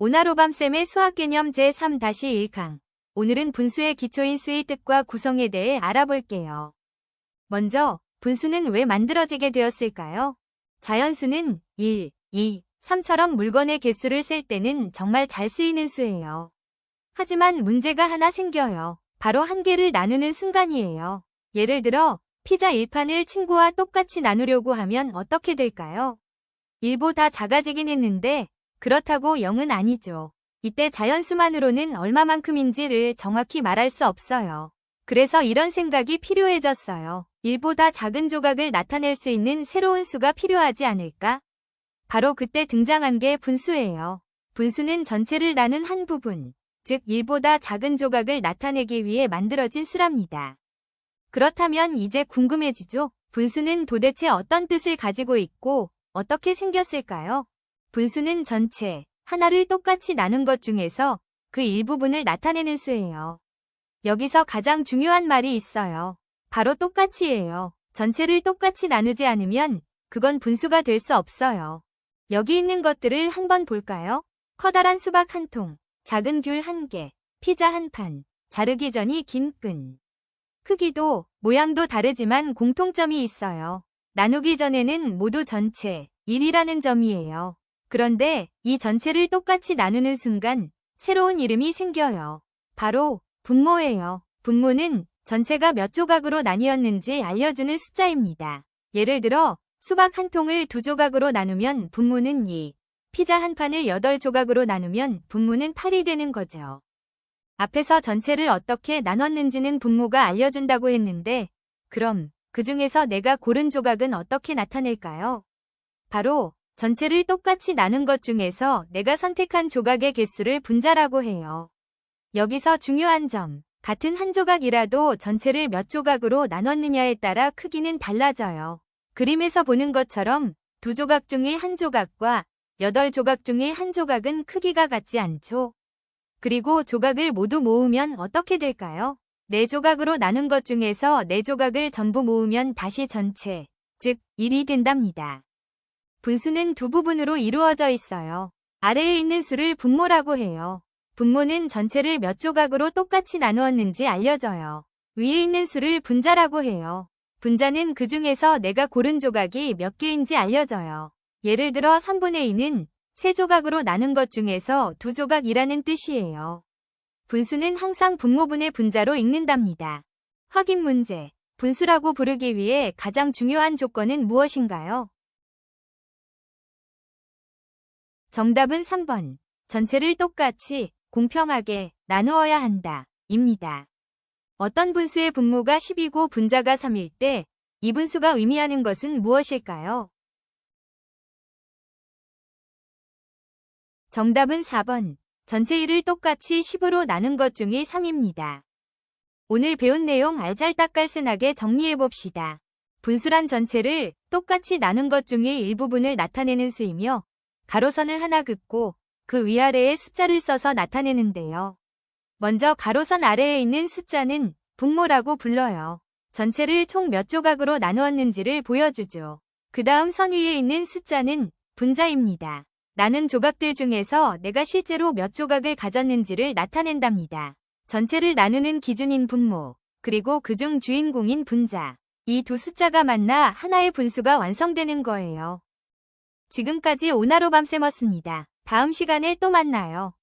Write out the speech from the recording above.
오나로밤쌤의 수학개념 제3-1강. 오늘은 분수의 기초인 수의 뜻과 구성에 대해 알아볼게요. 먼저, 분수는 왜 만들어지게 되었을까요? 자연수는 1, 2, 3처럼 물건의 개수를 셀 때는 정말 잘 쓰이는 수예요. 하지만 문제가 하나 생겨요. 바로 한 개를 나누는 순간이에요. 예를 들어, 피자 1판을 친구와 똑같이 나누려고 하면 어떻게 될까요? 1보다 작아지긴 했는데, 그렇다고 0은 아니죠. 이때 자연수만으로는 얼마만큼인지를 정확히 말할 수 없어요. 그래서 이런 생각이 필요해졌어요. 1보다 작은 조각을 나타낼 수 있는 새로운 수가 필요하지 않을까? 바로 그때 등장한 게 분수예요. 분수는 전체를 나눈 한 부분, 즉 1보다 작은 조각을 나타내기 위해 만들어진 수랍니다. 그렇다면 이제 궁금해지죠? 분수는 도대체 어떤 뜻을 가지고 있고 어떻게 생겼을까요? 분수는 전체, 하나를 똑같이 나눈 것 중에서 그 일부분을 나타내는 수예요. 여기서 가장 중요한 말이 있어요. 바로 똑같이예요. 전체를 똑같이 나누지 않으면 그건 분수가 될 수 없어요. 여기 있는 것들을 한번 볼까요? 커다란 수박 한 통, 작은 귤 한 개, 피자 한 판, 자르기 전이 긴 끈. 크기도, 모양도 다르지만 공통점이 있어요. 나누기 전에는 모두 전체, 1이라는 점이에요. 그런데 이 전체를 똑같이 나누는 순간 새로운 이름이 생겨요. 바로 분모예요. 분모는 전체가 몇 조각으로 나뉘었는지 알려주는 숫자입니다. 예를 들어 수박 한 통을 2조각으로 나누면 분모는 2, 피자 한 판을 8조각으로 나누면 분모는 8이 되는 거죠. 앞에서 전체를 어떻게 나눴는지는 분모가 알려준다고 했는데 그럼 그 중에서 내가 고른 조각은 어떻게 나타낼까요? 바로 전체를 똑같이 나눈 것 중에서 내가 선택한 조각의 개수를 분자라고 해요. 여기서 중요한 점, 같은 한 조각이라도 전체를 몇 조각으로 나눴느냐에 따라 크기는 달라져요. 그림에서 보는 것처럼 2조각 중의 한 조각과 8조각 중의 한 조각은 크기가 같지 않죠. 그리고 조각을 모두 모으면 어떻게 될까요? 4조각으로 나눈 것 중에서 4조각을 전부 모으면 다시 전체, 즉 1이 된답니다. 분수는 두 부분으로 이루어져 있어요. 아래에 있는 수를 분모라고 해요. 분모는 전체를 몇 조각으로 똑같이 나누었는지 알려줘요. 위에 있는 수를 분자라고 해요. 분자는 그 중에서 내가 고른 조각이 몇 개인지 알려줘요. 예를 들어 3분의 2는 3조각으로 나눈 것 중에서 2조각이라는 뜻이에요. 분수는 항상 분모분의 분자로 읽는답니다. 확인 문제. 분수라고 부르기 위해 가장 중요한 조건은 무엇인가요? 정답은 3번. 전체를 똑같이, 공평하게 나누어야 한다. 입니다. 어떤 분수의 분모가 10이고 분자가 3일 때 이 분수가 의미하는 것은 무엇일까요? 정답은 4번. 전체 1을 똑같이 10으로 나눈 것 중이 3입니다. 오늘 배운 내용 알잘딱깔센하게 정리해봅시다. 분수란 전체를 똑같이 나눈 것 중의 일부분을 나타내는 수이며 가로선을 하나 긋고 그 위아래에 숫자를 써서 나타내는데요. 먼저 가로선 아래에 있는 숫자는 분모라고 불러요. 전체를 총 몇 조각으로 나누었는지를 보여주죠. 그 다음 선 위에 있는 숫자는 분자입니다. 나눈 조각들 중에서 내가 실제로 몇 조각을 가졌는지를 나타낸답니다. 전체를 나누는 기준인 분모, 그리고 그중 주인공인 분자. 이 두 숫자가 만나 하나의 분수가 완성되는 거예요. 지금까지 오나로밤쌤이었습니다. 다음 시간에 또 만나요.